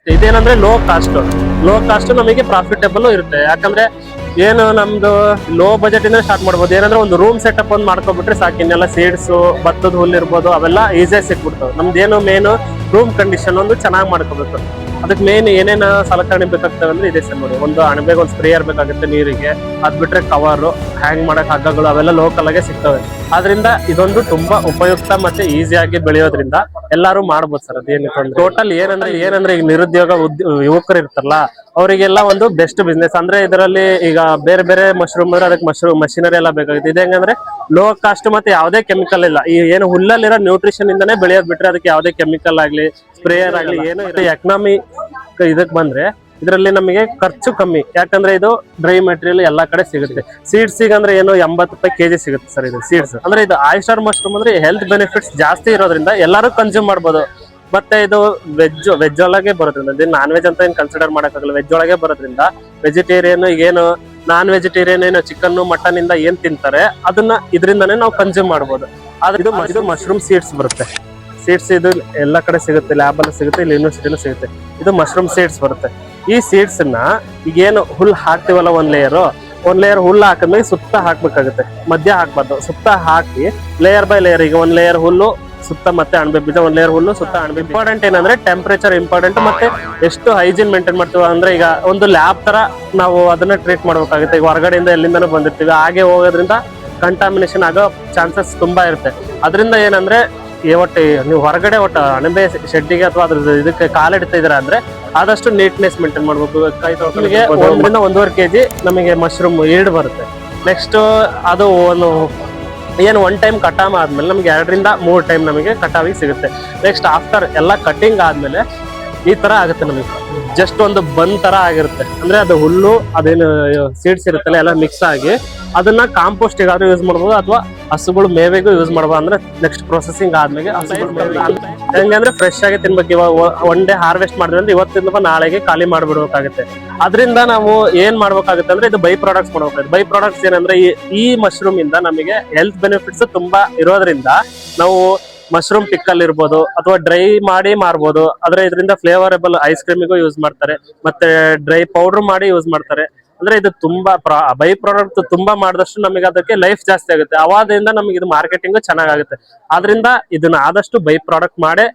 ಇದೇನಂದ್ರೆ low cost ನಮಗೆ profitable ಇರುತ್ತೆ. ಯಾಕಂದ್ರೆ ಏನು ನಮ್ದು ಲೋ ಬಜೆಟ್ ಇಂದ ಸ್ಟಾರ್ಟ್ ಮಾಡ್ಬೋದು. ಏನಂದ್ರೆ ಒಂದು ರೂಮ್ ಸೆಟಪ್ ಒಂದು ಮಾಡ್ಕೊಬಿಟ್ರೆ ಸಾಕು, ಇನ್ನೆಲ್ಲ ಸೀಡ್ಸ್, ಭತ್ತದ ಹುಲ್ಲು ಇರ್ಬೋದು, ಅವೆಲ್ಲ ಈಸಿಯಾಗಿ ಸಿಕ್ಬಿಡ್ತಾವೆ. ನಮ್ದೇನು ಮೇನು ರೂಮ್ ಕಂಡೀಷನ್ ಒಂದು ಚೆನ್ನಾಗಿ ಮಾಡ್ಕೋಬೇಕು. ಅದಕ್ಕೆ ಮೇನ್ ಏನೇನು ಸಲಕರಣೆ ಬೇಕಾಗ್ತವೆ ಅಂದ್ರೆ ಇದೆ ಸರ್ ನೋಡಿ. ಒಂದು ಅಣಬೆಗೆ ಒಂದು ಸ್ಪ್ರೇಯರ್ ಬೇಕಾಗುತ್ತೆ ನೀರಿಗೆ, ಅದ್ ಬಿಟ್ರೆ ಕವರು, ಹ್ಯಾಂಗ್ ಮಾಡಕ್ ಹಗ್ಗಗಳು ಅವೆಲ್ಲ ಲೋಕಲ್ ಆಗಿ ಸಿಗ್ತವೆ. ಆದ್ರಿಂದ ಇದೊಂದು ತುಂಬಾ ಉಪಯುಕ್ತ ಮತ್ತೆ ಈಸಿಯಾಗಿ ಬೆಳೆಯೋದ್ರಿಂದ ಎಲ್ಲಾರು ಮಾಡ್ಬೋದು ಸರ್. ಅದೇನು ಟೋಟಲ್ ಏನಂದ್ರೆ ಈಗ ನಿರುದ್ಯೋಗ ಯುವಕರು ಇರ್ತಾರಲ್ಲ, ಅವರಿಗೆಲ್ಲ ಒಂದು ಬೆಸ್ಟ್ ಬಿಸ್ನೆಸ್. ಅಂದ್ರೆ ಇದರಲ್ಲಿ ಈಗ ಬೇರೆ ಬೇರೆ ಮಶ್ರೂಮ್ ಅಂದ್ರೆ ಅದಕ್ಕೆ ಮಷಿನರಿ ಎಲ್ಲ ಬೇಕಾಗುತ್ತೆ. ಇದು ಹೆಂಗಂದ್ರೆ ಲೋ ಕಾಸ್ಟ್ ಮತ್ತೆ ಯಾವುದೇ ಕೆಮಿಕಲ್ ಇಲ್ಲ. ಈ ಏನು ಹುಲ್ಲಲ್ಲಿರೋ ನ್ಯೂಟ್ರಿಷನ್ ಇಂದಾನೆ ಬೆಳೆಯೋದ್ ಬಿಟ್ರೆ ಅದಕ್ಕೆ ಯಾವುದೇ ಕೆಮಿಕಲ್ ಆಗ್ಲಿ ಸ್ಪ್ರೇಯರ್ ಆಗ್ಲಿ ಏನು ಎಕನಾಮಿ ಇದಕ್ ಬಂದ್ರೆ ಇದರಲ್ಲಿ ನಮಗೆ ಖರ್ಚು ಕಮ್ಮಿ. ಯಾಕಂದ್ರೆ ಇದು ಡ್ರೈ ಮೆಟೀರಿಯಲ್ ಎಲ್ಲಾ ಕಡೆ ಸಿಗುತ್ತೆ. ಸೀಡ್ಸ್ ಅಂದ್ರೆ ಏನು 80 ರೂಪಾಯಿ ಕೆಜಿ ಸಿಗುತ್ತೆ ಸರ್ ಇದು ಸೀಡ್ಸ್. ಅಂದ್ರೆ ಇದು ಆಯಿಸ್ಟರ್ ಮಶ್ರೂಮ್ ಅಂದ್ರೆ ಹೆಲ್ತ್ ಬೆನಿಫಿಟ್ಸ್ ಜಾಸ್ತಿ ಇರೋದ್ರಿಂದ ಎಲ್ಲರೂ ಕನ್ಸ್ಯೂಮ್ ಮಾಡ್ಬೋದು. ಮತ್ತೆ ಇದು ವೆಜ್ ಒಳಗೆ ಬರೋದ್ರಿಂದ, ಇದು ನಾನ್ ವೆಜ್ ಅಂತ ಏನ್ ಕನ್ಸಿಡರ್ ಮಾಡಕ್ಕಾಗಲ್ಲ, ವೆಜ್ ಒಳಗೆ ಬರೋದ್ರಿಂದ ವೆಜಿಟೇರಿಯನ್ ಏನು ನಾನ್ ವೆಜಿಟೇರಿಯನ್ ಏನು ಚಿಕನ್ ಮಟನ್ ಇಂದ ಏನ್ ತಿಂತಾರೆ ಅದನ್ನ ಇದರಿಂದಾನೇ ನಾವು ಕನ್ಸ್ಯೂಮ್ ಮಾಡ್ಬೋದು. ಆದ್ರೆ ಇದು ಮಶ್ರೂಮ್ ಸೀಡ್ಸ್ ಬರುತ್ತೆ. ಸೀಡ್ಸ್ ಇದು ಎಲ್ಲ ಕಡೆ ಸಿಗುತ್ತೆ, ಲ್ಯಾಬ್ ಅಲ್ಲಿ ಸಿಗುತ್ತೆ, ಇಲ್ಲಿ ಯೂನಿವರ್ಸಿಟಿಲೂ ಸಿಗುತ್ತೆ. ಇದು ಮಶ್ರೂಮ್ ಸೀಡ್ಸ್ ಬರುತ್ತೆ. ಈ ಸೀಡ್ಸ್ ನ ಈಗೇನು ಹುಲ್ ಹಾಕ್ತಿವಲ್ಲ, ಒಂದ್ ಲೇಯರ್ ಹುಲ್ಲು ಹಾಕಿದ್ಮೇಲೆ ಸುತ್ತ ಹಾಕ್ಬೇಕಾಗುತ್ತೆ, ಮಧ್ಯ ಹಾಕ್ಬಾರ್ದು. ಸುತ್ತ ಹಾಕಿ ಲೇಯರ್ ಬೈ ಲೇಯರ್, ಈಗ ಒಂದ್ ಲೇಯರ್ ಹುಲ್ಲು ಸುತ್ತ ಮತ್ತೆ ಅಣಬೆ ಬೀಜ, ಒಂದ್ ಲೇಯರ್ ಹುಲ್ಲು ಸುತ್ತ ಅಣಬೆ. ಇಂಪಾರ್ಟೆಂಟ್ ಏನಂದ್ರೆ ಟೆಂಪರೇಚರ್ ಇಂಪಾರ್ಟೆಂಟ್, ಮತ್ತೆ ಎಷ್ಟು ಹೈಜೀನ್ ಮೇಂಟೈನ್ ಮಾಡ್ತೀವಿ ಅಂದ್ರೆ ಈಗ ಒಂದು ಲ್ಯಾಬ್ ತರ ನಾವು ಅದನ್ನ ಟ್ರೀಟ್ ಮಾಡ್ಬೇಕಾಗುತ್ತೆ. ಈಗ ಹೊರಗಡೆಯಿಂದ ಎಲ್ಲಿಂದನೂ ಬಂದಿರ್ತೀವಿ, ಹಾಗೆ ಹೋಗೋದ್ರಿಂದ ಕಂಟಾಮಿನೇಷನ್ ಆಗೋ ಚಾನ್ಸಸ್ ತುಂಬಾ ಇರುತ್ತೆ. ಅದರಿಂದ ಏನಂದ್ರೆ ಒಟ್ಟು ನೀವು ಹೊರಗಡೆ ಒಟ್ಟು ಅಣಬೆ ಶೆಡ್ಡಿಗೆ ಅಥವಾ ಅದ್ರ ಇದಕ್ಕೆ ಕಾಲಿಡ್ತಾ ಇದೀರ ಅಂದ್ರೆ ಆದಷ್ಟು ನೀಟ್ನೆಸ್ ಮೇಂಟೈನ್ ಮಾಡ್ಬೇಕು. ನಮಗೆ 1 ರಿಂದ 1.5 kg ನಮಗೆ ಮಶ್ರೂಮ್ ಈಲ್ಡ್ ಬರುತ್ತೆ. ನೆಕ್ಸ್ಟ್ ಅದು ಏನು 1 ಟೈಮ್ ಕಟಾವ್ ಆದ್ಮೇಲೆ ನಮ್ಗೆ 2 ರಿಂದ 3 ಟೈಮ್ ನಮಗೆ ಕಟಾವಿಗೆ ಸಿಗುತ್ತೆ. ನೆಕ್ಸ್ಟ್ ಆಫ್ಟರ್ ಎಲ್ಲ ಕಟಿಂಗ್ ಆದ್ಮೇಲೆ ಈ ತರ ಆಗುತ್ತೆ, ನಮಗೆ ಜಸ್ಟ್ ಒಂದು ಬಂದ್ ತರ ಆಗಿರುತ್ತೆ. ಅಂದ್ರೆ ಅದು ಹುಲ್ಲು ಅದೇನು ಸೀಡ್ಸ್ ಇರುತ್ತಲ್ಲ ಎಲ್ಲ ಮಿಕ್ಸ್ ಆಗಿ ಅದನ್ನ ಕಾಂಪೋಸ್ಟ್ ಗಾದ್ರೂ ಯೂಸ್ ಮಾಡ್ಬೋದು, ಅಥವಾ ಹಸುಗಳು ಮೇವೆಗೂ ಯೂಸ್ ಮಾಡ್ಬೋದು. ಅಂದ್ರೆ ನೆಕ್ಸ್ಟ್ ಪ್ರೊಸೆಸಿಂಗ್ ಆದ್ಮೇಲೆ ಹೆಂಗಂದ್ರೆ ಫ್ರೆಶ್ ಆಗಿ ತಿನ್ಬೇಕು. ಇವಾಗ 1 ಡೇ ಹಾರ್ವೆಸ್ಟ್ ಮಾಡಿದ್ರೆ ಅಂದ್ರೆ ಇವತ್ತಿಂದ ನಾಳೆಗೆ ಖಾಲಿ ಮಾಡ್ಬಿಡ್ಬೇಕಾಗುತ್ತೆ. ಅದರಿಂದ ನಾವು ಏನ್ ಮಾಡ್ಬೇಕಾಗುತ್ತೆ ಅಂದ್ರೆ ಇದು ಬೈ ಪ್ರಾಡಕ್ಟ್ಸ್ ಮಾಡ್ಬೇಕಾಗುತ್ತೆ. ಬೈ ಪ್ರಾಡಕ್ಟ್ಸ್ ಏನಂದ್ರೆ ಈ ಮಶ್ರೂಮ್ ಇಂದ ನಮಗೆ ಹೆಲ್ತ್ ಬೆನಿಫಿಟ್ಸ್ ತುಂಬಾ ಇರೋದ್ರಿಂದ ನಾವು ಮಶ್ರೂಮ್ ಪಿಕ್ಕಲ್ ಇರ್ಬೋದು, ಅಥವಾ ಡ್ರೈ ಮಾಡಿ ಮಾರ್ಬೋದು. ಆದ್ರೆ ಇದರಿಂದ ಫ್ಲೇವರಬಲ್ ಐಸ್ ಕ್ರೀಮಿಗೂ ಯೂಸ್ ಮಾಡ್ತಾರೆ, ಮತ್ತೆ ಡ್ರೈ ಪೌಡರ್ ಮಾಡಿ ಯೂಸ್ ಮಾಡ್ತಾರೆ. ಅಂದ್ರೆ ಇದು ತುಂಬಾ ಬೈ ಪ್ರಾಡಕ್ಟ್ ತುಂಬಾ ಮಾಡಿದಷ್ಟು ನಮಗೆ ಅದಕ್ಕೆ ಲೈಫ್ ಜಾಸ್ತಿ ಆಗುತ್ತೆ. ಅವಾದ್ರಿಂದ ನಮಗೆ ಇದು ಮಾರ್ಕೆಟಿಂಗ್ ಚೆನ್ನಾಗುತ್ತೆ. ಆದ್ರಿಂದ ಇದನ್ನ ಆದಷ್ಟು ಬೈ ಪ್ರಾಡಕ್ಟ್ ಮಾಡೇ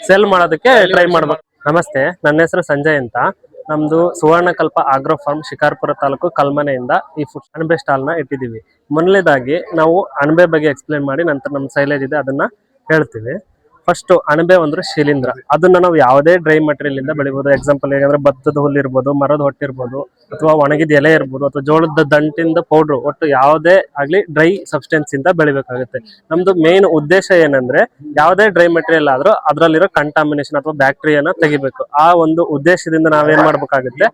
ಸೆಲ್ ಮಾಡೋದಕ್ಕೆ ಟ್ರೈ ಮಾಡ್ಬೇಕು. ನಮಸ್ತೆ, ನನ್ನ ಹೆಸರು ಸಂಜಯ್ ಅಂತ. ನಮ್ದು ಸುವರ್ಣಕಲ್ಪ ಆಗ್ರೋ ಫಾರ್ಮ್, ಶಿಕಾರ್ಪುರ ತಾಲೂಕು, ಕಲ್ಮನೆಯಿಂದ ಈ ಫುಡ್ ಅಣಬೆ ಸ್ಟಾಲ್ ನ ಇಟ್ಟಿದ್ದೀವಿ. ಮೊದಲನೇದಾಗಿ ನಾವು ಅಣಬೆ ಬಗ್ಗೆ ಎಕ್ಸ್ಪ್ಲೇನ್ ಮಾಡಿ ನಂತರ ನಮ್ಮ ಸೈಲೇಜ್ ಇದೆ ಅದನ್ನ ಹೇಳ್ತೀವಿ. ಫಸ್ಟ್ ಅಣಬೆ ಅಂದ್ರೆ ಶಿಲೀಂಧ್ರ. ಅದನ್ನ ನಾವು ಯಾವುದೇ ಡ್ರೈ ಮಟೀರಿಯಲ್ ಇಂದ ಬೆಳಿಬಹುದು. ಎಕ್ಸಾಂಪಲ್ ಹೇಗಂದ್ರೆ ಭತ್ತದ ಹುಲ್ಲು ಇರ್ಬೋದು, ಮರದ ಹೊಟ್ಟಿರ್ಬೋದು, ಅಥವಾ ಒಣಗಿದ ಎಲೆ ಇರ್ಬೋದು, ಅಥವಾ ಜೋಳದ ದಂಟಿಂದ ಪೌಡ್ರು, ಒಟ್ಟು ಯಾವುದೇ ಆಗ್ಲಿ ಡ್ರೈ ಸಬ್ಸ್ಟೆನ್ಸ್ ಇಂದ ಬೆಳಿಬೇಕಾಗುತ್ತೆ. ನಮ್ದು ಮೇನ್ ಉದ್ದೇಶ ಏನಂದ್ರೆ ಯಾವುದೇ ಡ್ರೈ ಮೆಟೀರಿಯಲ್ ಆದ್ರೂ ಅದ್ರಲ್ಲಿರೋ ಕಂಟಾಮಿನೇಷನ್ ಅಥವಾ ಬ್ಯಾಕ್ಟೀರಿಯಾನ ತೆಗಿಬೇಕು. ಆ ಒಂದು ಉದ್ದೇಶದಿಂದ ನಾವೇನ್ ಮಾಡ್ಬೇಕಾಗುತ್ತೆ,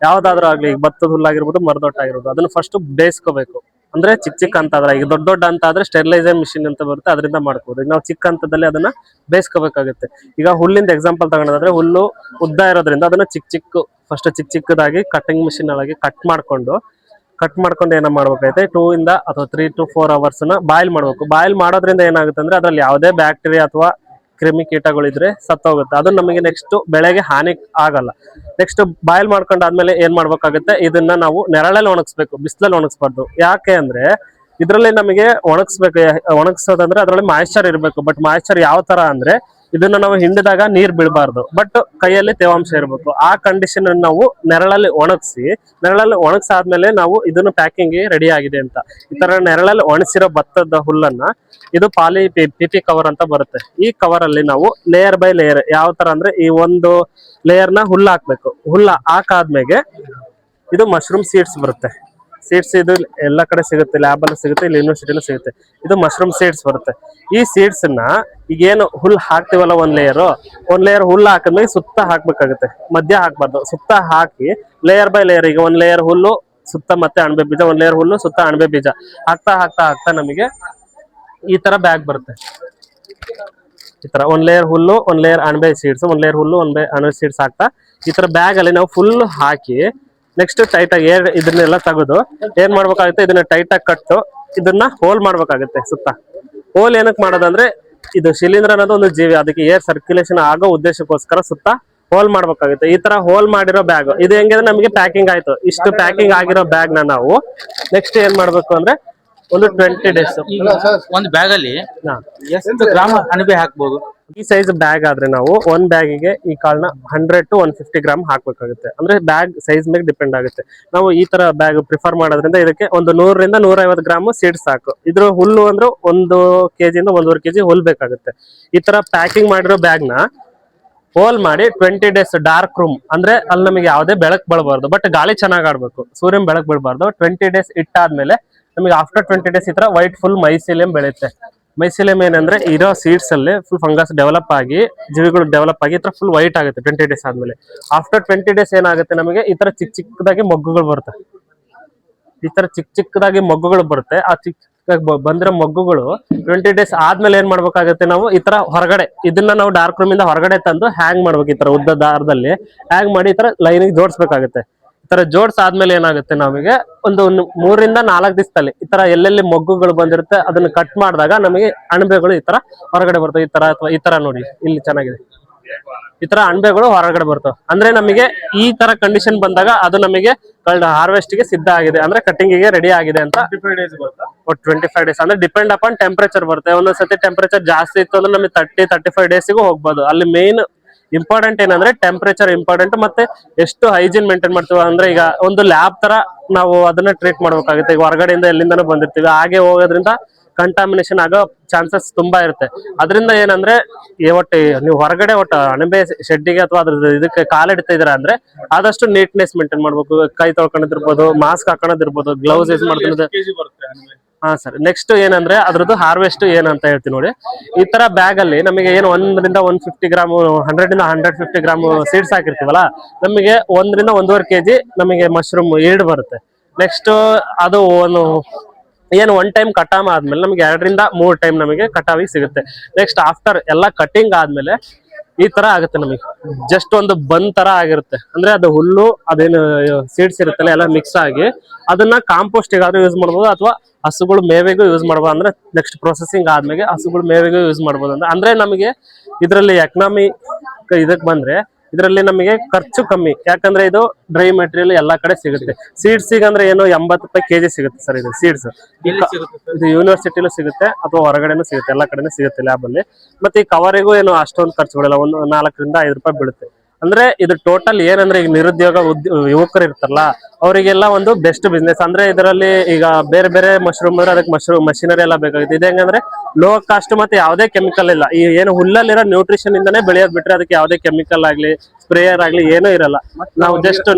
ಯಾವ್ದಾದ್ರೂ ಆಗ್ಲಿ ಈಗ ಭತ್ತದ ಹುಲ್ಲಾಗಿರ್ಬೋದು, ಮರದೊಟ್ಟಾಗಿರ್ಬೋದು, ಅದನ್ನ ಫಸ್ಟ್ ಬೇಯಿಸ್ಕೋಬೇಕು. ಅಂದ್ರೆ ಚಿಕ್ಕ ಅಂತ ಆದ್ರೆ, ಈಗ ದೊಡ್ಡ ಅಂತ ಆದ್ರೆ ಸ್ಟೆರಿಲೈಸರ್ ಮಿಷಿನ್ ಅಂತ ಬರುತ್ತೆ, ಅದರಿಂದ ಮಾಡ್ಕೋಬಹುದು. ಈಗ ನಾವು ಚಿಕ್ಕ ಹಂತದಲ್ಲಿ ಅದನ್ನ ಬೇಯಿಸ್ಕೋಬೇಕಾಗುತ್ತೆ. ಈಗ ಹುಲ್ಲಿಂದ ಎಕ್ಸಾಂಪಲ್ ತಗೊಂಡ್ರೆ, ಹುಲ್ಲು ಉದ್ದ ಇರೋದ್ರಿಂದ ಅದನ್ನ ಫಸ್ಟ್ ಚಿಕ್ಕದಾಗಿ ಕಟಿಂಗ್ ಮಿಷಿನ್ ಒಳಗೆ ಕಟ್ ಮಾಡ್ಕೊಂಡು ಏನ ಮಾಡ್ಬೇಕಾಗುತ್ತೆ, 2 ಇಂದ ಅಥವಾ 3 to 4 hours ಬಾಯ್ಲ್ ಮಾಡ್ಬೇಕು. ಬಾಯ್ಲ್ ಮಾಡೋದ್ರಿಂದ ಏನಾಗುತ್ತೆ ಅಂದ್ರೆ ಅದ್ರಲ್ಲಿ ಯಾವುದೇ ಬ್ಯಾಕ್ಟೀರಿಯಾ ಅಥವಾ ಕ್ರಿಮಿ ಕೀಟಗಳಿದ್ರೆ ಸತ್ತೋಗುತ್ತೆ. ಅದು ನಮಗೆ ನೆಕ್ಸ್ಟ್ ಬೆಳೆಗೆ ಹಾನಿ ಆಗಲ್ಲ. ನೆಕ್ಸ್ಟ್ ಬಾಯ್ಲ್ ಮಾಡ್ಕೊಂಡಾದ್ಮೇಲೆ ಏನ್ ಮಾಡ್ಬೇಕಾಗುತ್ತೆ, ಇದನ್ನ ನಾವು ನೆರಳಲ್ಲಿ ಒಣಗಿಸ್ಬೇಕು, ಬಿಸಿಲಲ್ಲಿ ಒಣಗಿಸ್ಬಾರ್ದು. ಯಾಕೆ ಅಂದ್ರೆ ಇದ್ರಲ್ಲಿ ನಮಗೆ ಒಣಗಿಸೋದಂದ್ರೆ ಅದ್ರಲ್ಲಿ ಮಾಯಿಶ್ಚರ್ ಇರಬೇಕು. ಬಟ್ ಮಾಯಿಶ್ಚರ್ ಯಾವ ತರ ಅಂದ್ರೆ ಇದನ್ನ ನಾವು ಹಿಂಡಿದಾಗ ನೀರ್ ಬೀಳಬಾರ್ದು, ಬಟ್ ಕೈಯಲ್ಲಿ ತೇವಾಂಶ ಇರಬೇಕು. ಆ ಕಂಡೀಷನ್ ನಾವು ನೆರಳಲ್ಲಿ ಒಣಗಿಸಾದ್ಮೇಲೆ ನಾವು ಇದನ್ನು ಪ್ಯಾಕಿಂಗ್ ರೆಡಿ ಆಗಿದೆ ಅಂತ. ಈ ತರ ನೆರಳಲ್ಲಿ ಒಣಸಿರೋ ಭತ್ತದ ಹುಲ್ಲನ್ನ ಇದು ಪಿಪಿ ಕವರ್ ಅಂತ ಬರುತ್ತೆ. ಈ ಕವರ್ ಅಲ್ಲಿ ನಾವು ಲೇಯರ್ ಬೈ ಲೇಯರ್ ಯಾವ ತರ ಅಂದ್ರೆ ಈ ಒಂದು ಲೇಯರ್ ನ ಹುಲ್ಲು ಹಾಕ್ಬೇಕು. ಹುಲ್ಲು ಹಾಕಾದ್ಮೇಲೆ ಇದು ಮಶ್ರೂಮ್ ಸೀಡ್ಸ್ ಬರುತ್ತೆ. ಸೀಡ್ಸ್ ಇದು ಎಲ್ಲ ಕಡೆ ಸಿಗುತ್ತೆ, ಲ್ಯಾಬ್ ಅಲ್ಲಿ ಸಿಗುತ್ತೆ, ಇಲ್ಲಿ ಯೂನಿವರ್ಸಿಟಿಲೂ ಸಿಗುತ್ತೆ. ಇದು ಮಶ್ರೂಮ್ ಸೀಡ್ಸ್ ಬರುತ್ತೆ. ಈ ಸೀಡ್ಸ್ ನ ಈಗೇನು ಹುಲ್ ಹಾಕ್ತಿವಲ್ಲ, ಒಂದ್ ಲೇಯರ್ ಹುಲ್ಲು ಹಾಕಿದ್ಮೇಲೆ ಸುತ್ತ ಹಾಕ್ಬೇಕಾಗುತ್ತೆ, ಮಧ್ಯ ಹಾಕ್ಬಾರ್ದು. ಸುತ್ತ ಹಾಕಿ ಲೇಯರ್ ಬೈ ಲೇಯರ್, ಈಗ 1 ಲೇಯರ್ ಹುಲ್ಲು ಸುತ್ತ ಮತ್ತೆ ಅಣಬೆ ಬೀಜ, 1 ಲೇಯರ್ ಹುಲ್ಲು ಸುತ್ತ ಅಣಬೆ ಬೀಜ ಹಾಕ್ತಾ ನಮಗೆ ಈ ತರ ಬ್ಯಾಗ್ ಬರುತ್ತೆ. ಈ ತರ 1 ಲೇಯರ್ ಹುಲ್ಲು, 1 ಲೇಯರ್ ಅಣಬೆ ಸೀಡ್ಸ್, 1 ಲೇಯರ್ ಹುಲ್ಲು, 1 ಅಣಬೆ ಸೀಡ್ಸ್ ಹಾಕ್ತಾ ಈ ತರ ಬ್ಯಾಗ್ ಅಲ್ಲಿ ನಾವು ಫುಲ್ ಹಾಕಿ ನೆಕ್ಸ್ಟ್ ಟೈಟ್ ಆಗಿ ಇದನ್ನೆಲ್ಲ ತೆಗೆದು ಏನ್ ಮಾಡ್ಬೇಕಾಗುತ್ತೆ, ಇದನ್ನ ಟೈಟ್ ಆಗಿ ಕಟ್ಟು ಇದನ್ನ ಹೋಲ್ ಮಾಡ್ಬೇಕಾಗುತ್ತೆ. ಸುತ್ತ ಹೋಲ್ ಏನಕ್ಕೆ ಮಾಡೋದಂದ್ರೆ ಇದು ಶಿಲೀಂಧ್ರ ಅನ್ನೋದು ಒಂದು ಜೀವಿ, ಅದಕ್ಕೆ ಏರ್ ಸರ್ಕ್ಯುಲೇಷನ್ ಆಗೋ ಉದ್ದೇಶಕ್ಕೋಸ್ಕರ ಸುತ್ತ ಹೋಲ್ ಮಾಡ್ಬೇಕಾಗುತ್ತೆ. ಈ ತರ ಹೋಲ್ ಮಾಡಿರೋ ಬ್ಯಾಗ್ ಇದು ಹೆಂಗಂದ್ರೆ ನಮಗೆ ಪ್ಯಾಕಿಂಗ್ ಆಯ್ತು. ಇಷ್ಟು ಪ್ಯಾಕಿಂಗ್ ಆಗಿರೋ ಬ್ಯಾಗ್ ನ ನಾವು ನೆಕ್ಸ್ಟ್ ಏನ್ ಮಾಡ್ಬೇಕು ಅಂದ್ರೆ ಒಂದು 20 ಡೇಸ್ ಒಂದು ಬ್ಯಾಗ್ ಅಲ್ಲಿ ಎಷ್ಟು ಗ್ರಾಮ್ ಅಣಬೆ ಹಾಕ್ಬೋದು? ಈ ಸೈಜ್ ಬ್ಯಾಗ್ ಆದ್ರೆ ನಾವು ಒಂದ್ ಬ್ಯಾಗಿಗೆ ಈ ಕಾಳನ್ನ 100 to 150 ಗ್ರಾಮ್ ಹಾಕ್ಬೇಕಾಗುತ್ತೆ. ಅಂದ್ರೆ ಬ್ಯಾಗ್ ಸೈಜ್ ಮೇಲೆ ಡಿಪೆಂಡ್ ಆಗುತ್ತೆ. ನಾವು ಈ ತರ ಬ್ಯಾಗ್ ಪ್ರಿಫರ್ ಮಾಡೋದ್ರಿಂದ ಇದಕ್ಕೆ ಒಂದು 100 ರಿಂದ 150 ಗ್ರಾಮ್ ಸೀಡ್ಸ್ ಸಾಕು. ಇದ್ರ ಹುಲ್ಲು ಅಂದ್ರೆ 1 kg ಇಂದ 1.5 kg ಹುಲ್ ಬೇಕಾಗುತ್ತೆ. ಈ ತರ ಪ್ಯಾಕಿಂಗ್ ಮಾಡಿರೋ ಬ್ಯಾಗ್ ನ ಹೋಲ್ ಮಾಡಿ 20 ಡೇಸ್ ಡಾರ್ಕ್ ರೂಮ್, ಅಂದ್ರೆ ಅಲ್ಲಿ ನಮಗೆ ಯಾವುದೇ ಬೆಳಕು ಬೀಳಬಾರ್ದು, ಬಟ್ ಗಾಳಿ ಚೆನ್ನಾಗ್ ಆಡ್ಬೇಕು, ಸೂರ್ಯನ್ ಬೆಳಕು ಬೀಳಬಾರ್ದು. 20 ಡೇಸ್ ಇಟ್ಟಾದ್ಮೇಲೆ ನಮಗೆ ಆಫ್ಟರ್ 20 ಡೇಸ್ ಈ ತರ ವೈಟ್ ಫುಲ್ ಮೈಸಿಲಿಯಂ ಬೆಳೆಯುತ್ತೆ. ಮೈಸಿಲಿಯಂ ಏನಂದ್ರೆ ಇರೋ ಸೀಡ್ಸ್ ಅಲ್ಲಿ ಫುಲ್ ಫಂಗಸ್ ಡೆವಲಪ್ ಆಗಿ, ಜೀವಿಗಳು ಡೆವಲಪ್ ಆಗಿ ಈ ತರ ಫುಲ್ ವೈಟ್ ಆಗುತ್ತೆ 20 ಡೇಸ್ ಆದ್ಮೇಲೆ. ಆಫ್ಟರ್ 20 ಡೇಸ್ ಏನಾಗುತ್ತೆ, ನಮಗೆ ಈ ತರ ಚಿಕ್ಕದಾಗಿ ಮೊಗ್ಗುಗಳು ಬರುತ್ತೆ. ಈ ತರ ಚಿಕ್ಕದಾಗಿ ಮೊಗ್ಗುಗಳು ಬರುತ್ತೆ. ಆ ಬಂದಿರೋ ಮೊಗ್ಗುಗಳು 20 ಡೇಸ್ ಆದ್ಮೇಲೆ ಏನ್ ಮಾಡ್ಬೇಕಾಗುತ್ತೆ, ನಾವು ಈ ತರ ಹೊರಗಡೆ ಇದನ್ನ ನಾವು ಡಾರ್ಕ್ ರೂಮ್ ಇಂದ ಹೊರಗಡೆ ತಂದು ಹ್ಯಾಂಗ್ ಮಾಡ್ಬೇಕು. ಈ ತರ ಉದ್ದ ದಾರದಲ್ಲಿ ಹ್ಯಾಂಗ್ ಮಾಡಿ ಈ ತರ ಲೈನಿಗೆ ಜೋಡಿಸ್ಬೇಕಾಗುತ್ತೆ. ಈ ತರ ಜೋಡ್ಸಾದ್ಮೇಲೆ ಏನಾಗುತ್ತೆ, ನಮಗೆ ಒಂದು 3 ರಿಂದ 4 ದಿವಸದಲ್ಲಿ ಈ ತರ ಎಲ್ಲೆಲ್ಲಿ ಮೊಗ್ಗುಗಳು ಬಂದಿರುತ್ತೆ ಅದನ್ನ ಕಟ್ ಮಾಡಿದಾಗ ನಮಗೆ ಅಣಬೆಗಳು ಈ ತರ ಹೊರಗಡೆ ಬರ್ತವೆ. ಈ ತರ ಅಥವಾ ಈ ತರ ನೋಡಿ ಇಲ್ಲಿ ಚೆನ್ನಾಗಿದೆ, ಈ ತರ ಅಣಬೆಗಳು ಹೊರಗಡೆ ಬರ್ತವೆ. ಅಂದ್ರೆ ನಮಗೆ ಈ ತರ ಕಂಡೀಷನ್ ಬಂದಾಗ ಅದು ನಮಗೆ ಹಾರ್ವೆಸ್ಟ್ ಗೆ ಸಿದ್ಧ ಆಗಿದೆ, ಅಂದ್ರೆ ಕಟಿಂಗ್ ಗೆ ರೆಡಿ ಆಗಿದೆ ಅಂತ. 25 ಡೇಸ್ ಅಂದ್ರೆ ಡಿಪೆಂಡ್ ಅಪಾನ್ ಟೆಂಪರೇಚರ್ ಬರುತ್ತೆ. ಒಂದೊಂದ್ಸತಿ ಟೆಂಪರೇಚರ್ ಜಾಸ್ತಿ ಇತ್ತು ಅಂದ್ರೆ ನಮಗೆ 30-35 ಡೇಸ್ಗೂ ಹೋಗ್ಬೋದು. ಅಲ್ಲಿ ಮೇನ್ ಇಂಪಾರ್ಟೆಂಟ್ ಏನಂದ್ರೆ ಟೆಂಪರೇಚರ್ ಇಂಪಾರ್ಟೆಂಟ್, ಮತ್ತೆ ಎಷ್ಟು ಹೈಜೀನ್ ಮೇಂಟೈನ್ ಮಾಡ್ತೀವಿ. ಅಂದ್ರೆ ಈಗ ಒಂದು ಲ್ಯಾಬ್ ತರ ನಾವು ಅದನ್ನ ಟ್ರೀಟ್ ಮಾಡ್ಬೇಕಾಗುತ್ತೆ. ಈಗ ಹೊರಗಡೆಯಿಂದ ಎಲ್ಲಿಂದನೂ ಬಂದಿರ್ತೀವಿ, ಹಾಗೆ ಹೋಗೋದ್ರಿಂದ ಕಂಟಾಮಿನೇಷನ್ ಆಗೋ ಚಾನ್ಸಸ್ ತುಂಬಾ ಇರುತ್ತೆ. ಅದರಿಂದ ಏನಂದ್ರೆ ಒಟ್ಟು ನೀವು ಹೊರಗಡೆ ಒಟ್ಟು ಅಣಬೆ ಶೆಡ್ಡಿಗೆ ಅಥವಾ ಅದ್ರ ಇದಕ್ಕೆ ಕಾಲಿಡ್ತಾ ಇದೀರ ಅಂದ್ರೆ ಆದಷ್ಟು ನೀಟ್ನೆಸ್ ಮೇಂಟೈನ್ ಮಾಡ್ಬೇಕು. ಕೈ ತೊಳ್ಕೊಳದಿರ್ಬೋದು, ಮಾಸ್ಕ್ ಹಾಕೋದಿರ್ಬೋದು, ಗ್ಲೌಸ್ ಯೂಸ್ ಮಾಡ್ಕೊಳ್ಳೋದು. ಹಾ ಸರ್, ನೆಕ್ಸ್ಟ್ ಏನಂದ್ರೆ ಅದ್ರದ್ದು ಹಾರ್ವೆಸ್ಟ್ ಏನಂತ ಹೇಳ್ತೀನಿ ನೋಡಿ. ಈ ತರ ಬ್ಯಾಗ್ ಅಲ್ಲಿ ನಮಗೆ ಏನು 1 ರಿಂದ 150 ಗ್ರಾಮ್ 100 ರಿಂದ 150 ಗ್ರಾಮ್ ಸೀಡ್ಸ್ ಹಾಕಿರ್ತೀವಲ್ಲ, ನಮಗೆ 1 ರಿಂದ 1.5 kg ನಮಗೆ ಮಶ್ರೂಮ್ ಈಲ್ಡ್ ಬರುತ್ತೆ. ನೆಕ್ಸ್ಟ್ ಅದು ಏನು 1 ಟೈಮ್ ಕಟಾವ್ ಆದ್ಮೇಲೆ ನಮಗೆ 2 ರಿಂದ 3 ಟೈಮ್ ನಮಗೆ ಕಟಾವಿಗೆ ಸಿಗುತ್ತೆ. ನೆಕ್ಸ್ಟ್ ಆಫ್ಟರ್ ಎಲ್ಲ ಕಟಿಂಗ್ ಆದ್ಮೇಲೆ ಈ ತರ ಆಗುತ್ತೆ, ನಮಗೆ ಜಸ್ಟ್ ಒಂದು ಬಂದ್ ತರ ಆಗಿರುತ್ತೆ. ಅಂದ್ರೆ ಅದು ಹುಲ್ಲು ಅದೇನು ಸೀಡ್ಸ್ ಇರುತ್ತಲ್ಲ ಎಲ್ಲ ಮಿಕ್ಸ್ ಆಗಿ ಅದನ್ನ ಕಾಂಪೋಸ್ಟ್ ಗಾದ್ರೂ ಯೂಸ್ ಮಾಡ್ಬೋದು, ಅಥವಾ ಹಸುಗಳು ಮೇವೆಗೂ ಯೂಸ್ ಮಾಡ್ಬೋದು. ಅಂದ್ರೆ ನೆಕ್ಸ್ಟ್ ಪ್ರೊಸೆಸಿಂಗ್ ಆದ್ಮೇಲೆ ಹಸುಗಳು ಮೇವೆಗೂ ಯೂಸ್ ಮಾಡ್ಬೋದು. ಅಂದ್ರೆ ನಮಗೆ ಇದರಲ್ಲಿ ಎಕನಾಮಿ ಇದಕ್ ಬಂದ್ರೆ ಇದರಲ್ಲಿ ನಮಗೆ ಖರ್ಚು ಕಮ್ಮಿ, ಯಾಕಂದ್ರೆ ಇದು ಡ್ರೈ ಮೆಟೀರಿಯಲ್ ಎಲ್ಲಾ ಕಡೆ ಸಿಗುತ್ತೆ. ಸೀಡ್ಸ್ ಅಂದ್ರೆ ಏನು 80 ರೂಪಾಯಿ ಕೆಜಿ ಸಿಗುತ್ತೆ ಸರ್. ಇದು ಸೀಡ್ಸ್ ಇದು ಯೂನಿವರ್ಸಿಟಿಲೂ ಸಿಗುತ್ತೆ ಅಥವಾ ಹೊರಗಡೆನೂ ಸಿಗುತ್ತೆ, ಎಲ್ಲಾ ಕಡೆನೂ ಸಿಗುತ್ತೆ ಲ್ಯಾಬ್ ಅಲ್ಲಿ. ಮತ್ತೆ ಈ ಕವರಿಗೂ ಏನು ಅಷ್ಟೊಂದು ಖರ್ಚುಗಳಿಲ್ಲ, ಒಂದು 4 ರಿಂದ 5 ರೂಪಾಯಿ ಬೀಳುತ್ತೆ. ಅಂದ್ರೆ ಇದು ಟೋಟಲ್ ಏನಂದ್ರೆ ಈಗ ನಿರುದ್ಯೋಗ ಯುವಕರು ಇರ್ತಾರಲ್ಲ ಅವರಿಗೆಲ್ಲ ಒಂದು ಬೆಸ್ಟ್ ಬಿಸ್ನೆಸ್. ಅಂದ್ರೆ ಇದರಲ್ಲಿ ಈಗ ಬೇರೆ ಬೇರೆ ಮಶ್ರೂಮ್ ಅಂದ್ರೆ ಅದಕ್ಕೆ ಮಷಿನರಿ ಎಲ್ಲ ಬೇಕಾಗುತ್ತೆ. ಇದು ಹೆಂಗಂದ್ರೆ ಲೋ ಕಾಸ್ಟ್ ಮತ್ತೆ ಯಾವುದೇ ಕೆಮಿಕಲ್ ಇಲ್ಲ. ಈ ಏನು ಹುಲ್ಲಲ್ಲಿರೋ ನ್ಯೂಟ್ರಿಷನ್ ಇಂದಾನೆ ಬೆಳೆಯೋದ್ ಬಿಟ್ರೆ ಅದಕ್ಕೆ ಯಾವುದೇ ಕೆಮಿಕಲ್ ಆಗ್ಲಿ ಸ್ಪ್ರೇಯರ್ ಆಗ್ಲಿ ಏನೂ ಇರಲ್ಲ. ನಾವು ಜಸ್ಟ್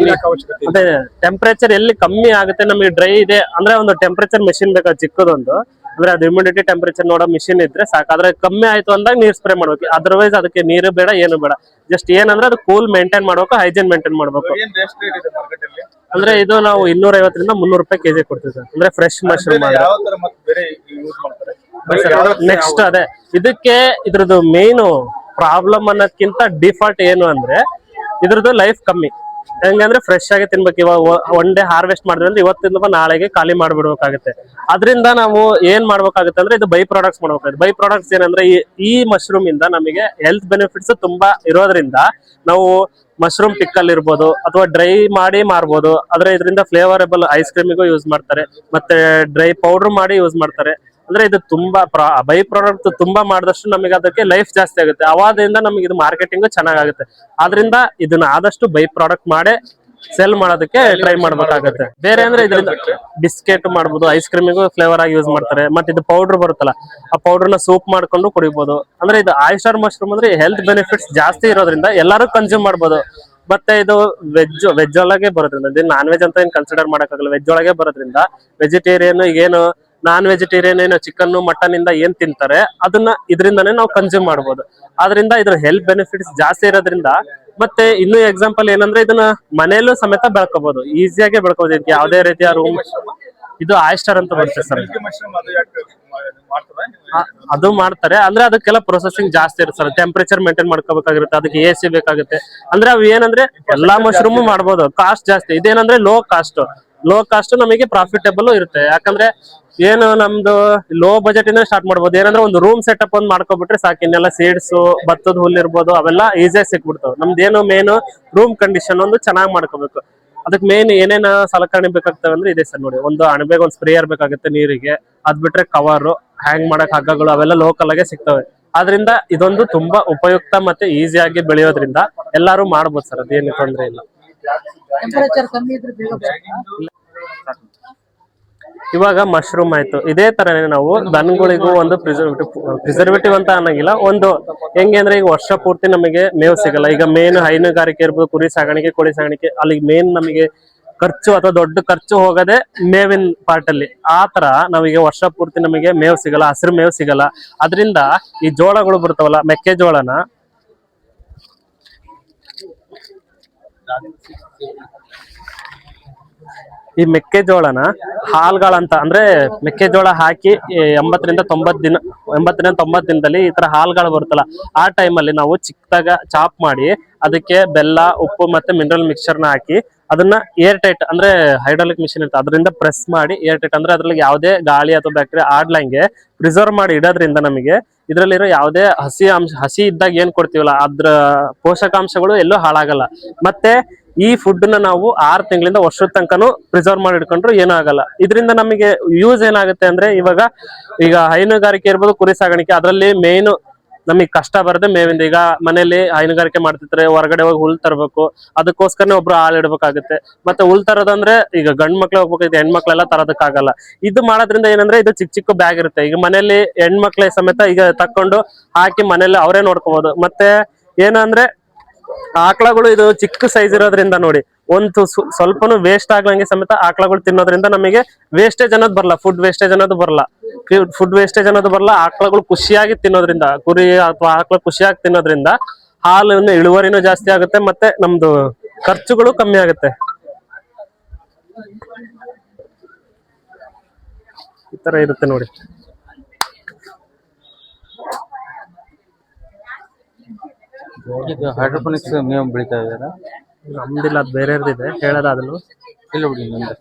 ಅದೇ ಟೆಂಪರೇಚರ್ ಎಲ್ಲಿ ಕಮ್ಮಿ ಆಗುತ್ತೆ, ನಮಗೆ ಡ್ರೈ ಇದೆ ಅಂದ್ರೆ ಒಂದು ಟೆಂಪರೇಚರ್ ಮೆಷಿನ್ ಬೇಕಾದ್ರೆ ಚಿಕ್ಕದೊಂದು, ಅಂದ್ರೆ ಅದು ಹ್ಯೂಮಿಡಿಟಿ ಟೆಂಪರೇಚರ್ ನೋಡೋ ಮಿಷಿನ್ ಇದ್ರೆ ಸಾಕು. ಆದ್ರೆ ಕಮ್ಮಿ ಆಯ್ತು ಅಂದಾಗ ನೀರ್ ಸ್ಪ್ರೇ ಮಾಡ್ಬೇಕು. ಅದರ್ವೈಸ್ ಅದಕ್ಕೆ ನೀರು ಬೇಡ, ಏನು ಬೇಡ. ಜಸ್ಟ್ ಏನಂದ್ರೆ ಅದು ಕೂಲ್ ಮೇಂಟೈನ್ ಮಾಡ್ಬೇಕು, ಹೈಜೀನ್ ಮೇಂಟೈನ್ ಮಾಡ್ಬೇಕು. ಅಂದ್ರೆ ಇದು ನಾವು 250 ರಿಂದ 300 ರೂಪಾಯಿ ಕೆಜಿ ಕೊಡ್ತೀವಿ ಸರ್. ಅಂದ್ರೆ ಫ್ರೆಶ್ ಮಶ್ರೂಮ್. ನೆಕ್ಸ್ಟ್ ಅದೇ ಇದಕ್ಕೆ ಇದ್ರದ್ದು ಮೇನ್ ಪ್ರಾಬ್ಲಮ್ ಅನ್ನೋದಕ್ಕಿಂತ ಡಿಫಾಲ್ಟ್ ಏನು ಅಂದ್ರೆ ಇದ್ರದ್ದು ಲೈಫ್ ಕಮ್ಮಿ. ಹೆಂಗಂದ್ರೆ ಫ್ರೆಶ್ ಆಗಿ ತಿನ್ಬೇಕು. ಇವಾಗ 1 ಡೇ ಹಾರ್ವೆಸ್ಟ್ ಮಾಡಿದ್ರೆ ಅಂದ್ರೆ ಇವತ್ತಿಂದ ನಾಳೆಗೆ ಖಾಲಿ ಮಾಡ್ಬಿಡ್ಬೇಕಾಗುತ್ತೆ. ಅದರಿಂದ ನಾವು ಏನ್ ಮಾಡ್ಬೇಕಾಗುತ್ತೆ ಅಂದ್ರೆ ಇದು ಬೈ ಪ್ರಾಡಕ್ಟ್ಸ್ ಮಾಡ್ಬೇಕಾಗುತ್ತೆ. ಬೈ ಪ್ರಾಡಕ್ಟ್ಸ್ ಏನಂದ್ರೆ ಈ ಮಶ್ರೂಮ್ ಇಂದ ನಮಗೆ ಹೆಲ್ತ್ ಬೆನಿಫಿಟ್ಸ್ ತುಂಬಾ ಇರೋದ್ರಿಂದ ನಾವು ಮಶ್ರೂಮ್ ಪಿಕ್ಕಲ್ ಇರ್ಬೋದು ಅಥವಾ ಡ್ರೈ ಮಾಡಿ ಮಾರ್ಬೋದು. ಆದ್ರೆ ಇದರಿಂದ ಫ್ಲೇವರಬಲ್ ಐಸ್ ಕ್ರೀಮಿಗೂ ಯೂಸ್ ಮಾಡ್ತಾರೆ, ಮತ್ತೆ ಡ್ರೈ ಪೌಡರ್ ಮಾಡಿ ಯೂಸ್ ಮಾಡ್ತಾರೆ. ಅಂದ್ರೆ ಇದು ತುಂಬಾ ಬೈ ಪ್ರಾಡಕ್ಟ್ ತುಂಬಾ ಮಾಡಿದಷ್ಟು ನಮಗೆ ಅದಕ್ಕೆ ಲೈಫ್ ಜಾಸ್ತಿ ಆಗುತ್ತೆ. ಅವಾದ್ರಿಂದ ನಮಗೆ ಇದು ಮಾರ್ಕೆಟಿಂಗ್ ಚೆನ್ನಾಗುತ್ತೆ. ಆದ್ರಿಂದ ಇದನ್ನ ಆದಷ್ಟು ಬೈ ಪ್ರಾಡಕ್ಟ್ ಮಾಡೇ ಸೆಲ್ ಮಾಡೋದಕ್ಕೆ ಟ್ರೈ ಮಾಡ್ಬೇಕಾಗತ್ತೆ. ಬೇರೆ ಅಂದ್ರೆ ಇದರಿಂದ ಬಿಸ್ಕೆಟ್ ಮಾಡ್ಬೋದು, ಐಸ್ ಕ್ರೀಮಿಗೂ ಫ್ಲೇವರ್ ಆಗಿ ಯೂಸ್ ಮಾಡ್ತಾರೆ. ಮತ್ತೆ ಇದು ಪೌಡರ್ ಬರುತ್ತಲ್ಲ, ಆ ಪೌಡರ್ನ ಸೂಪ್ ಮಾಡ್ಕೊಂಡು ಕುಡಿಬಹುದು. ಅಂದ್ರೆ ಇದು ಆಯಿಸ್ಟರ್ ಮಶ್ರೂಮ್ ಅಂದ್ರೆ ಹೆಲ್ತ್ ಬೆನಿಫಿಟ್ಸ್ ಜಾಸ್ತಿ ಇರೋದ್ರಿಂದ ಎಲ್ಲರೂ ಕನ್ಸ್ಯೂಮ್ ಮಾಡ್ಬೋದು. ಮತ್ತೆ ಇದು ವೆಜ್ ಒಳಗೆ ಬರೋದ್ರಿಂದ, ಇದು ನಾನ್ ವೆಜ್ ಅಂತ ಏನ್ ಕನ್ಸಿಡರ್ ಮಾಡಕ್ಕಾಗಲ್ಲ, ವೆಜ್ ಒಳಗೆ ಬರೋದ್ರಿಂದ ವೆಜಿಟೇರಿಯನ್ ಈಗೇನು ನಾನ್ ವೆಜಿಟೇರಿಯನ್ ಏನು ಚಿಕನ್ ಮಟನ್ ಇಂದ ಏನ್ ತಿಂತಾರೆ ಅದನ್ನ ಇದರಿಂದಾನೇ ನಾವು ಕನ್ಸ್ಯೂಮ್ ಮಾಡ್ಬೋದು. ಆದ್ರಿಂದ ಇದ್ರ ಹೆಲ್ತ್ ಬೆನಿಫಿಟ್ಸ್ ಜಾಸ್ತಿ ಇರೋದ್ರಿಂದ, ಮತ್ತೆ ಇನ್ನು ಎಕ್ಸಾಂಪಲ್ ಏನಂದ್ರೆ ಇದನ್ನ ಮನೆಯಲ್ಲೂ ಸಮೇತ ಬೆಳ್ಕೋಬಹುದು, ಈಸಿಯಾಗಿ ಬೆಳ್ಕೋಬಹುದು. ಇದಕ್ಕೆ ಯಾವುದೇ ರೀತಿಯ ರೂಮ್ ಇದು ಆಯಿಸ್ಟರ್ ಅಂತ ಬರುತ್ತೆ ಸರ್. ಅದು ಮಾಡ್ತಾರೆ, ಅಂದ್ರೆ ಅದಕ್ಕೆಲ್ಲ ಪ್ರೊಸೆಸಿಂಗ್ ಜಾಸ್ತಿ ಇರುತ್ತೆ ಸರ್. ಟೆಂಪರೇಚರ್ ಮೇಂಟೈನ್ ಮಾಡ್ಕೋಬೇಕಾಗಿರುತ್ತೆ, ಅದಕ್ಕೆ AC ಬೇಕಾಗುತ್ತೆ. ಅಂದ್ರೆ ಅವು ಏನಂದ್ರೆ ಎಲ್ಲಾ ಮಶ್ರೂಮ್ ಮಾಡ್ಬೋದು, ಕಾಸ್ಟ್ ಜಾಸ್ತಿ. ಇದೇನಂದ್ರೆ ಲೋ ಕಾಸ್ಟ್ ನಮಗೆ ಪ್ರಾಫಿಟೇಬಲ್ ಇರುತ್ತೆ. ಯಾಕಂದ್ರೆ ಏನು ನಮ್ದು ಲೋ ಬಜೆಟ್ ಇಂದ ಸ್ಟಾರ್ಟ್ ಮಾಡ್ಬೋದು. ಏನಂದ್ರೆ ಒಂದು ರೂಮ್ ಸೆಟಪ್ ಒಂದು ಮಾಡ್ಕೊಬಿಟ್ರೆ ಸಾಕು, ಇನ್ನೆಲ್ಲ ಸೀಡ್ಸ್ ಭತ್ತದ ಹುಲ್ಲು ಇರ್ಬೋದು ಅವೆಲ್ಲ ಈಸಿಯಾಗಿ ಸಿಕ್ಬಿಡ್ತಾವೆ. ನಮ್ದೇನು ಮೇನ್ ರೂಮ್ ಕಂಡೀಷನ್ ಒಂದು ಚೆನ್ನಾಗಿ ಮಾಡ್ಕೋಬೇಕು. ಅದಕ್ಕೆ ಮೇನ್ ಏನೇನ ಸಲಕರಣೆ ಬೇಕಾಗ್ತವೆ ಅಂದ್ರೆ ಇದೆ ಸರ್ ನೋಡಿ, ಒಂದು ಅಣಬೆಗೆ ಒಂದು ಸ್ಪ್ರೇಯರ್ ಬೇಕಾಗುತ್ತೆ ನೀರಿಗೆ, ಅದ್ ಬಿಟ್ರೆ ಕವರ್, ಹ್ಯಾಂಗ್ ಮಾಡಕ್ ಹಗ್ಗಗಳು ಅವೆಲ್ಲ ಲೋಕಲ್ ಆಗಿ ಸಿಗ್ತವೆ. ಆದ್ರಿಂದ ಇದೊಂದು ತುಂಬಾ ಉಪಯುಕ್ತ ಮತ್ತೆ ಈಸಿಯಾಗಿ ಬೆಳೆಯೋದ್ರಿಂದ ಎಲ್ಲಾರು ಮಾಡ್ಬೋದು ಸರ್, ಅದೇನು ತೊಂದ್ರೆ ಇಲ್ಲ. ಟೆಂಪರೇಚರ್ ಕಮ್ಮಿ ಇದ್ರೆ ಬೇಗ ಇವಾಗ ಮಶ್ರೂಮ್ ಆಯ್ತು, ಇದೇ ತರನೇ ನಾವು ದನಗಳಿಗೂ ಒಂದು ಪ್ರಿಸರ್ವೇಟಿವ್ ಅಂತ ಅನ್ನಂಗಿಲ್ಲ, ಒಂದು ಹೆಂಗೆ ಅಂದ್ರೆ ಈಗ ವರ್ಷ ಪೂರ್ತಿ ನಮಗೆ ಮೇವು ಸಿಗಲ್ಲ. ಈಗ ಮೇನ್ ಹೈನುಗಾರಿಕೆ ಇರ್ಬೋದು, ಕುರಿ ಸಾಗಾಣಿಕೆ, ಕೋಳಿ ಸಾಗಾಣಿಕೆ, ಅಲ್ಲಿ ಮೇನ್ ನಮಗೆ ಖರ್ಚು ಅಥವಾ ದೊಡ್ಡ ಖರ್ಚು ಹೋಗದೆ ಮೇವಿನ ಪಾರ್ಟ್ ಅಲ್ಲಿ. ಆ ತರ ನಾವೀಗ ವರ್ಷ ಪೂರ್ತಿ ನಮಗೆ ಮೇವು ಸಿಗಲ್ಲ, ಹಸಿರು ಮೇವು ಸಿಗಲ್ಲ. ಅದರಿಂದ ಈ ಜೋಳಗಳು ಬರ್ತಾವಲ್ಲ, ಮೆಕ್ಕೆಜೋಳನ ಈ ಮೆಕ್ಕೆಜೋಳನ ಹಾಲ್ಗಳಂತ ಅಂದ್ರೆ ಮೆಕ್ಕೆಜೋಳ ಹಾಕಿ 80 ರಿಂದ 90 ದಿನದಲ್ಲಿ ಈ ತರ ಹಾಲ್ಗಳು ಬರುತ್ತಲ್ಲ, ಆ ಟೈಮಲ್ಲಿ ನಾವು ಚಿಕ್ಕದಾಗ ಚಾಪ್ ಮಾಡಿ ಅದಕ್ಕೆ ಬೆಲ್ಲ, ಉಪ್ಪು ಮತ್ತೆ ಮಿನರಲ್ ಮಿಕ್ಸ್ಚರ್ನ ಹಾಕಿ ಅದನ್ನ ಏರ್ ಟೈಟ್ ಅಂದ್ರೆ ಹೈಡ್ರಾಲಿಕ್ ಮಿಷಿನ್ ಇರುತ್ತೆ ಅದರಿಂದ ಪ್ರೆಸ್ ಮಾಡಿ ಏರ್ ಟೈಟ್ ಅಂದ್ರೆ ಅದ್ರಲ್ಲಿ ಯಾವುದೇ ಗಾಳಿ ಅಥವಾ ಬ್ಯಾಕ್ಟೀರಿಯಾ ಆಡ್ಲಂಗೆ ಪ್ರಿಸರ್ವ್ ಮಾಡಿ ಇಡೋದ್ರಿಂದ ನಮಗೆ ಇದ್ರಲ್ಲಿರೋ ಯಾವುದೇ ಹಸಿ ಇದ್ದಾಗ ಏನ್ ಕೊಡ್ತೀವಲ್ಲ ಅದ್ರ ಪೋಷಕಾಂಶಗಳು ಎಲ್ಲೂ ಹಾಳಾಗಲ್ಲ. ಮತ್ತೆ ಈ ಫುಡ್ ನ ನಾವು 6 ತಿಂಗಳಿಂದ ವರ್ಷದ ತನಕನು ಪ್ರಿಸರ್ವ್ ಮಾಡಿ ಇಟ್ಕೊಂಡ್ರು ಏನೂ ಆಗಲ್ಲ. ಇದರಿಂದ ನಮಗೆ ಯೂಸ್ ಏನಾಗುತ್ತೆ ಅಂದ್ರೆ ಈಗ ಹೈನುಗಾರಿಕೆ ಇರ್ಬೋದು, ಕುರಿ ಸಾಗಾಣಿಕೆ, ಅದರಲ್ಲಿ ಮೇನ್ ನಮಗೆ ಕಷ್ಟ ಬರದೆ ಮೇವಿಂದ. ಈಗ ಮನೇಲಿ ಹೈನುಗಾರಿಕೆ ಮಾಡ್ತಿದ್ರೆ ಹೊರಗಡೆ ಹೋಗಿ ಹುಲ್ ತರಬೇಕು, ಅದಕ್ಕೋಸ್ಕರನೇ ಒಬ್ರು ಆಳ್ ಇಡ್ಬೇಕಾಗುತ್ತೆ. ಮತ್ತೆ ಹುಲ್ ತರೋದಂದ್ರೆ ಈಗ ಗಂಡ್ ಮಕ್ಳು ಹೋಗ್ಬೇಕು, ಹೆಣ್ಮಕ್ಳೆಲ್ಲ ತರೋದಕ್ಕಾಗಲ್ಲ. ಇದು ಮಾಡೋದ್ರಿಂದ ಏನಂದ್ರೆ ಇದು ಚಿಕ್ಕ ಚಿಕ್ಕ ಬ್ಯಾಗ್ ಇರುತ್ತೆ, ಈಗ ಮನೇಲಿ ಹೆಣ್ಮಕ್ಳೆ ಸಮೇತ ಈಗ ತಕೊಂಡು ಹಾಕಿ ಮನೇಲಿ ಅವರೇ ನೋಡ್ಕೋಬಹುದು. ಮತ್ತೆ ಏನಂದ್ರೆ ಆಕಳಗಳು ಇದು ಚಿಕ್ಕ ಸೈಜ್ ಇರೋದ್ರಿಂದ ನೋಡಿ, ಒಂದು ಸ್ವಲ್ಪನು ವೇಸ್ಟ್ ಆಗ್ಲಂಗೆ ಸಮೇತ ಆಕಳಗಳು ತಿನ್ನೋದ್ರಿಂದ ನಮಗೆ ವೇಸ್ಟೇಜ್ ಅನ್ನೋದು ಬರಲ್ಲ, ಫುಡ್ ವೇಸ್ಟೇಜ್ ಅನ್ನೋದು ಬರಲ್ಲ. ಆಕಳಗಳು ಖುಷಿಯಾಗಿ ತಿನ್ನೋದ್ರಿಂದ, ಕುರಿ ಅಥವಾ ಆಕಳ ಖುಷಿಯಾಗಿ ತಿನ್ನೋದ್ರಿಂದ ಹಾಲಿನ ಇಳುವರಿನೂ ಜಾಸ್ತಿ ಆಗುತ್ತೆ, ಮತ್ತೆ ನಮ್ದು ಖರ್ಚುಗಳು ಕಮ್ಮಿ ಆಗುತ್ತೆ. ಈ ತರ ಇರುತ್ತೆ ನೋಡಿ. ಇದು ಹೈಡ್ರೋಪೋನಿಕ್ಸ್ ಮೇವು ಬೆಳಿತಾ ಇದಾರ? ನಮ್ದಿಲ್ಲ, ಅದು ಬೇರೆಯವ್ರದಿದೆ, ಹೇಳೋದ ಅದನ್ನು ಇಲ್ಲ ಬಿಡಿ ನಂದು.